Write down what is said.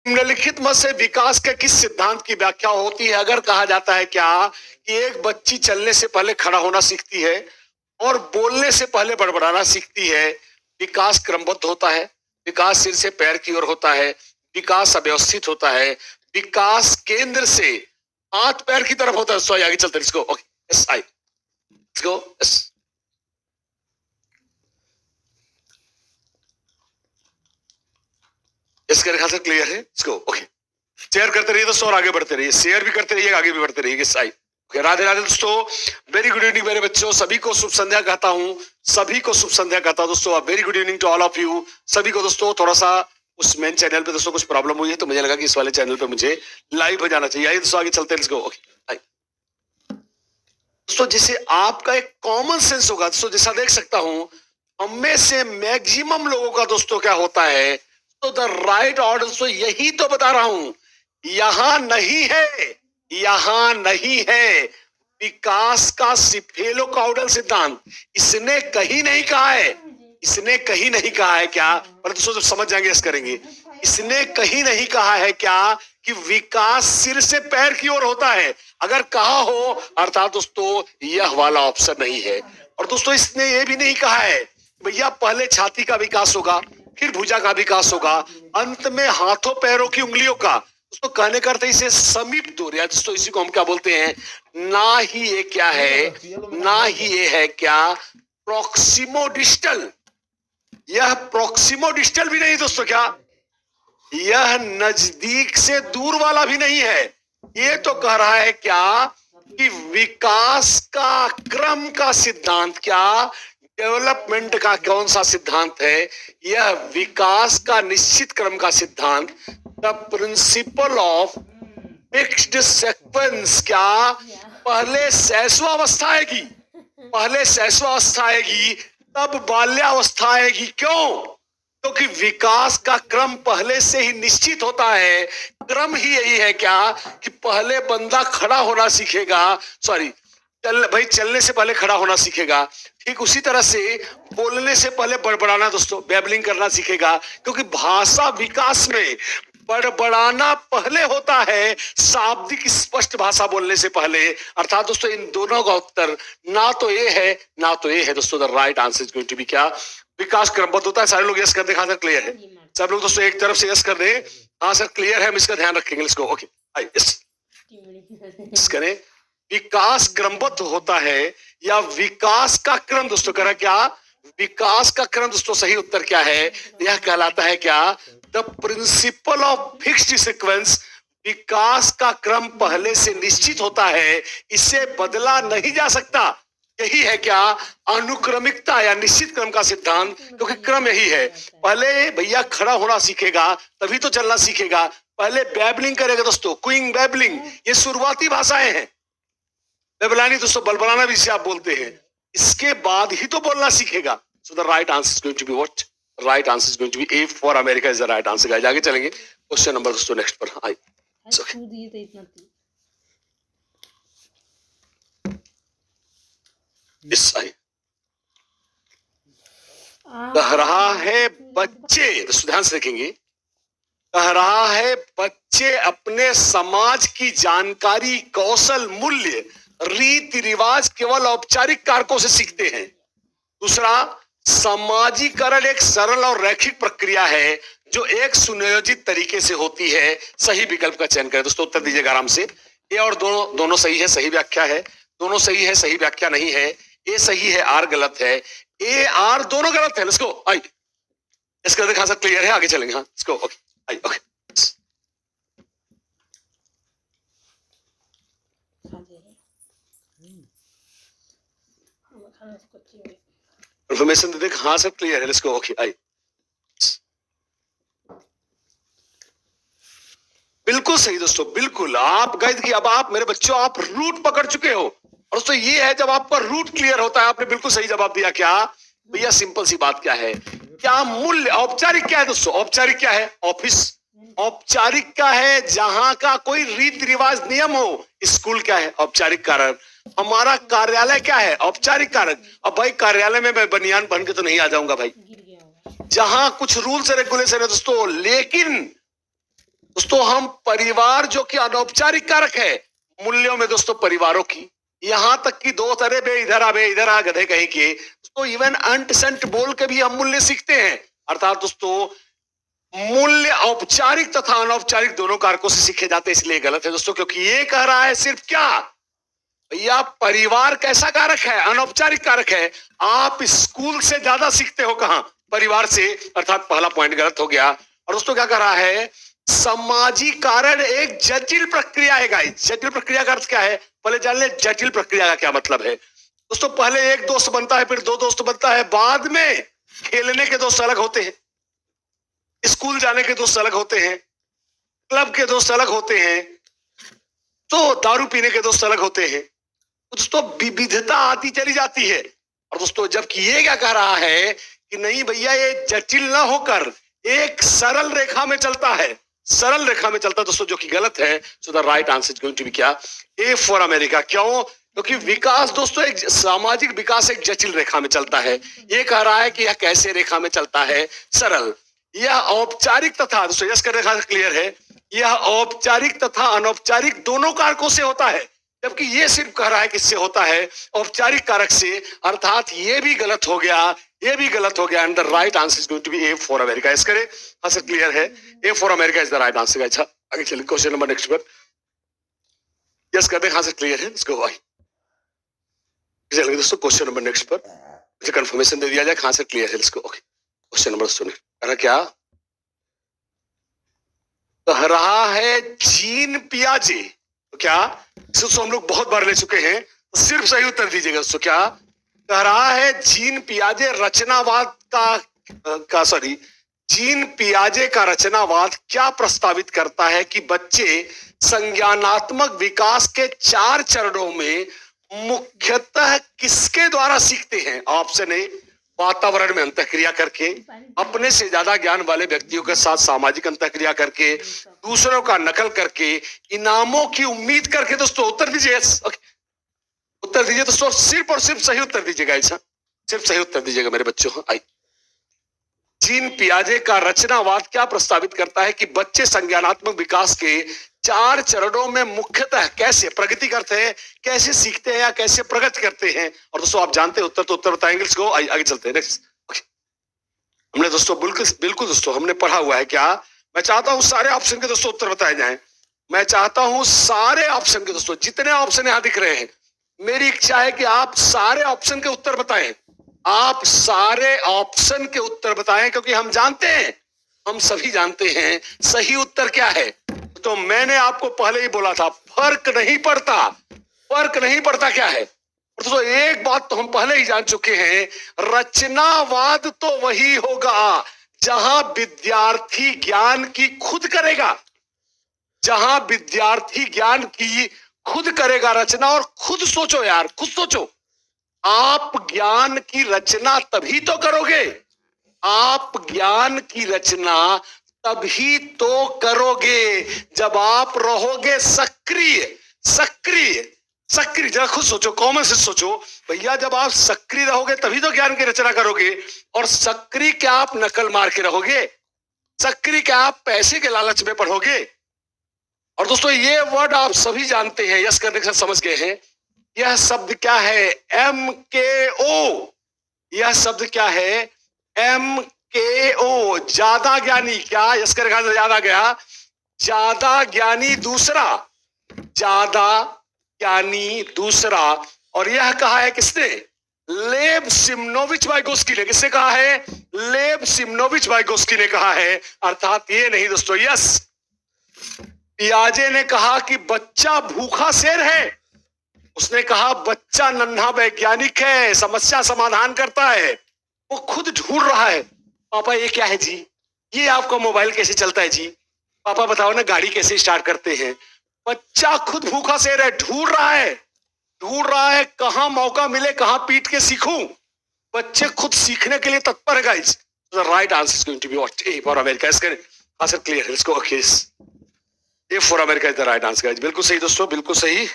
निम्नलिखित में से विकास के किस सिद्धांत की व्याख्या होती है? अगर कहा जाता है क्या कि एक बच्ची चलने से पहले खड़ा होना सीखती है और बोलने से पहले बड़बड़ाना सीखती है, विकास क्रमबद्ध होता है, विकास सिर से पैर की ओर होता है, विकास अव्यवस्थित होता है, विकास केंद्र से हाथ पैर की तरफ होता है। सो आगे चलते हैं, इसको okay, yes I, let's go, yes. इसके ख्याल से क्लियर है, इसको ओके। शेयर करते रहिए दोस्तों और आगे बढ़ते रहिए, शेयर भी करते रहिए, आगे भी बढ़ते रहिए, yes I. Okay, Radhe Radhe दोस्तों, वेरी गुड इवनिंग मेरे बच्चों, सभी को शुभ संध्या कहता हूं, सभी को शुभ संध्या कहता हूं दोस्तों। Very good evening to all of you, सभी को दोस्तों। थोड़ा सा उस मेन चैनल पे दोस्तों कुछ प्रॉब्लम हुई है, तो मुझे लगा कि इस वाले चैनल पे मुझे लाइव हो जाना चाहिए। आइए दोस्तों आगे चलते हैं, लेट्स गो, ओके। दोस्तों जिसे आपका एक कॉमन सेंस होगा दोस्तों, जैसा देख सकता हूं, हम में से मैक्सिमम लोगों का दोस्तों क्या होता है, तो द राइट ऑर्डर दोस्तों यही तो बता रहा हूं, यहां नहीं है, यहां नहीं है विकास का सिफेलोकाउडल सिद्धांत। इसने कहीं नहीं कहा है, इसने कहीं नहीं कहा है क्या, पर दोस्तों जब समझ जाएंगे इस करेंगे, इसने कहीं नहीं कहा है क्या कि विकास सिर से पैर की ओर होता है। अगर कहा हो अर्थात दोस्तों यह वाला ऑप्शन नहीं है। और दोस्तों इसने ये भी नहीं कहा है भैया पहले छाती का विकास होगा, फिर भुजा का विकास होगा, अंत में हाथों पैरों की उंगलियों का। दोस्तों कहने का अर्थ है इसे समीप दूर, या दोस्तों इसी को हम क्या बोलते हैं, ना ही ये क्या है, ना ही ये है क्या प्रोक्सिमो डिस्टल। यह प्रोक्सिमो डिस्टल भी नहीं दोस्तों, क्या यह नजदीक से दूर वाला भी नहीं है। ये तो कह रहा है क्या कि विकास का क्रम का सिद्धांत, क्या डेवलपमेंट का कौन सा सिद्धांत है, यह विकास का निश्चित क्रम का सिद्धांत, the principle of fixed sequence. क्या पहले शैशवावस्था आएगी, पहले शैशवावस्था आएगी, तब बाल्यावस्था आएगी। क्यों? क्योंकि विकास का क्रम पहले से ही निश्चित होता है। क्रम ही यही है क्या कि पहले बंदा खड़ा होना सीखेगा, सॉरी चलने से पहले खड़ा होना सीखेगा, ठीक उसी तरह से बोलने से पहले बड़बड़ाना दोस्तों, बैबलिंग करना सीखेगा। क्योंकि भाषा विकास में बड़बड़ाना पहले होता है, शाब्दिक स्पष्ट भाषा बोलने से पहले। अर्थात दोस्तों इन दोनों का उत्तर ना तो ये है ना तो ये है दोस्तों। The right answer is going to be क्या, विकास क्रमबद्ध होता है। सारे लोग यस कर दे, हाँ सर क्लियर है, सब लोग दोस्तों एक तरफ से यस कर दे, हाँ सर क्लियर है, हम इसका ध्यान रखेंगे। लेट्स गो, ओके, यस करें। विकास क्रमबद्ध होता है या विकास का क्रम दोस्तों करा क्या, विकास का क्रम दोस्तों सही उत्तर क्या है, यह कहलाता है क्या the principle of fixed sequence. विकास का क्रम पहले से निश्चित होता है, इसे बदला नहीं जा सकता। यही है क्या अनुक्रमिकता या निश्चित क्रम का सिद्धांत। क्योंकि क्रम यही है, पहले भैया खड़ा होना सीखेगा तभी तो चलना सीखेगा, पहले बैबलिंग करेगा दोस्तों, क्विंग बैबलिंग, ये शुरुआती भाषाएं हैं। बेबलानी दोस्तों बलबलाना भी इसे आप बोलते हैं, इसके बाद ही तो बोलना सीखेगा। So the right answer is going to be what, right answer is going to be A for America is the right answer. Guys आगे चलेंगे, क्वेश्चन नंबर दोस्तों नेक्स्ट पर आई इस आई कह रहा है बच्चे, दोस्तों ध्यान से देखेंगे, कह रहा है बच्चे अपने समाज की जानकारी, कौशल, मूल्य, रीति रिवाज केवल औपचारिक कारकों से सीखते हैं। दूसरा, समाजीकरण एक सरल और रैखिक प्रक्रिया है जो एक सुनियोजित तरीके से होती है। सही विकल्प का चयन करें दोस्तों, उत्तर दीजिएगा आराम से। ए और दोनों सही है, सही व्याख्या है, दोनों सही है, सही व्याख्या नहीं है। ए सही है, आर गलत है, ए आर दोनों गलत है। लेट्स गो, आई इसका देखा सब क्लियर है, आगे चलेंगे, हाँ let's go, okay I okay. Information दे देख, हाँ सब क्लियर है, लेट्स गो, ओके आई। बिल्कुल सही दोस्तों, बिल्कुल। आप गाइड की, अब आप मेरे बच्चों आप रूट पकड़ चुके हो। और दोस्तों ये है जब आपका रूट क्लियर होता है, आपने बिल्कुल सही जवाब दिया। क्या भैया, सिंपल सी बात क्या है, क्या मूल्य, औपचारिक क्या है दोस्तों, औपचारिक क्या है, ऑफिस। औपचारिक क्या है, जहां का कोई रीति रिवाज नियम हो। स्कूल क्या है, औपचारिक कारक। हमारा कार्यालय क्या है, औपचारिक कारक। अब भाई कार्यालय में मैं बनियान पहन के तो नहीं आ जाऊंगा भाई, जहां कुछ रूल्स रेगुलेशन है दोस्तों। लेकिन दोस्तों हम परिवार जो कि अनौपचारिक कारक है मूल्यों में दोस्तों परिवारों की, यहां तक कि दोस्त अरे बे इधर आ गधे कहीं के, दोस्तों इवन अंट संट बोल के भी हम मूल्य सीखते हैं। अर्थात दोस्तों मूल्य औपचारिक तथा अनौपचारिक दोनों कारकों से सीखे जाते हैं, इसलिए गलत है दोस्तों, क्योंकि ये कह रहा है सिर्फ क्या भैया परिवार कैसा कारक है, अनौपचारिक कारक है। आप स्कूल से ज्यादा सीखते हो कहां, परिवार से, अर्थात पहला पॉइंट गलत हो गया। और दोस्तों क्या कह रहा है, समाजीकरण एक जटिल प्रक्रिया है गाइस। जटिल प्रक्रिया का अर्थ क्या है, पहले जान ले जटिल प्रक्रिया का क्या मतलब है। दोस्तों पहले एक दोस्त बनता है, फिर दो दोस्त बनता है, बाद में खेलने के दोस्त अलग होते हैं, स्कूल जाने के दोस्त अलग होते हैं, क्लब के दोस्त अलग होते हैं, तो दारू पीने के दोस्त अलग होते हैं। तो दोस्तों विविधता आती चली जाती है। और दोस्तों जबकि ये क्या कह रहा है कि नहीं भैया ये जटिल ना होकर एक सरल रेखा में चलता है, सरल रेखा में चलता है दोस्तों, जो कि गलत है। So the right answer is going to be क्या, ए फॉर अमेरिका। क्यों, क्योंकि विकास दोस्तों एक सामाजिक विकास एक जटिल रेखा में चलता है। ये कह रहा है कि यह कैसे रेखा में चलता है, सरल। यह औपचारिक तथा दोस्तों यस कर रेखा क्लियर है, यह औपचारिक तथा अनौपचारिक दोनों कारकों से होता है, जबकि ये सिर्फ कह रहा है किससे होता है, औपचारिक कारक से। अर्थात ये भी गलत हो गया, ये भी गलत हो गया। And the right answer is going to be A for America. इस करे हाँ सर क्लियर है, A for America is the right answer. अच्छा आगे चलिए क्वेश्चन नंबर नेक्स्ट पर, यस कर दे, हाँ सर क्लियर है, लेट्स गो भाई। चलिए दोस्तों क्वेश्चन नंबर नेक्स्ट पर मुझे कंफर्मेशन दे दिया जाए, हाँ सर क्लियर है, let's go. Okay question number सुनिए, कह रहा क्या, कह रहा है जीन पियाजे। तो क्या दोस्तों हम लोग बहुत बार ले चुके हैं, तो सिर्फ सही उत्तर दीजिएगा दोस्तों। क्या कह रहा है, जीन पियाजे रचनावाद का जीन पियाजे का रचनावाद क्या प्रस्तावित करता है कि बच्चे संज्ञानात्मक विकास के 4 चरणों में मुख्यतः किसके द्वारा सीखते हैं। ऑप्शन ए वातावरण में अंतःक्रिया करके, अपने से ज्यादा ज्ञान वाले व्यक्तियों के साथ सामाजिक अंतःक्रिया करके, दूसरों का नकल करके, इनामों की उम्मीद करके। दोस्तों उत्तर दीजिए, उत्तर दीजिए दोस्तों, सिर्फ और सिर्फ सही उत्तर दीजिएगा, ऐसा सिर्फ सही उत्तर दीजिएगा मेरे बच्चों। आई जीन पियाजे का रचनावाद क्या प्रस्तावित करता है कि बच्चे संज्ञानात्मक विकास के 4 चरणों में मुख्यतः कैसे, प्रगति करते हैं, कैसे सीखते हैं या कैसे प्रगति करते हैं। और दोस्तों आप जानते हैं उत्तर, तो उत्तर बताएंगे, इसको आगे चलते हैं नेक्स्ट। हमने दोस्तों बिल्कुल दोस्तों हमने पढ़ा हुआ है। क्या मैं चाहता हूं सारे ऑप्शन के दोस्तों उत्तर बताए जाएं, मैं चाहता हूं सारे ऑप्शन के दोस्तों, जितने ऑप्शन यहां दिख रहे हैं, मेरी इच्छा है कि आप सारे ऑप्शन के उत्तर बताएं, आप सारे ऑप्शन के उत्तर बताएं, क्योंकि हम जानते हैं, हम सभी जानते हैं सही उत्तर क्या है। तो मैंने आपको पहले ही बोला था, फर्क नहीं पड़ता, फर्क नहीं पड़ता क्या है। तो एक बात तो हम पहले ही जान चुके हैं, रचनावाद तो वही होगा जहां विद्यार्थी ज्ञान की खुद करेगा, जहां विद्यार्थी ज्ञान की खुद करेगा रचना। और खुद सोचो यार, खुद सोचो, आप ज्ञान की रचना तभी तो करोगे, आप ज्ञान की रचना तभी तो करोगे जब आप रहोगे सक्रिय। सक्रिय सक्रिय जरा खुद सोचो, कॉमन से सोचो भैया, जब आप सक्रिय रहोगे तभी तो ज्ञान की रचना करोगे। और सक्रिय क्या आप नकल मार के रहोगे, सक्रिय क्या आप पैसे के लालच में पढ़ोगे। और दोस्तों ये वर्ड आप सभी जानते हैं, यस करने के साथ समझ गए हैं। यह शब्द क्या है, MKO। यह शब्द क्या है, MKO, ज्यादा ज्ञानी। क्या यस करेगा, ज्यादा गया, ज्यादा ज्ञानी दूसरा, ज्यादा ज्ञानी दूसरा। और यह कहा है किसने, लेव सिमनोविच वाइगोस्की ने। किसने कहा है, लेव सिमनोविच वाइगोस्की ने कहा है। अर्थात ये नहीं दोस्तों, यस पियाजे ने कहा कि बच्चा भूखा शेर है, उसने कहा बच्चा नन्हा वैज्ञानिक है, समस्या समाधान करता है। वो खुद ढूंढ रहा है, पापा ये क्या है जी, ये आपका मोबाइल कैसे चलता है जी, पापा बताओ ना गाड़ी कैसे स्टार्ट करते हैं। बच्चा खुद भूखा शेर है, ढूंढ रहा है, ढूंढ रहा है कहां मौका मिले, कहां पीट के सीखूं। बच्चे खुद सीखने के लिए तत्पर है guys. The right answer is going to be what, A for America. इसके आंसर क्लियर है, let's go. Okay, A for America is the right answer guys. बिल्कुल सही दोस्तों, बिल्कुल सही।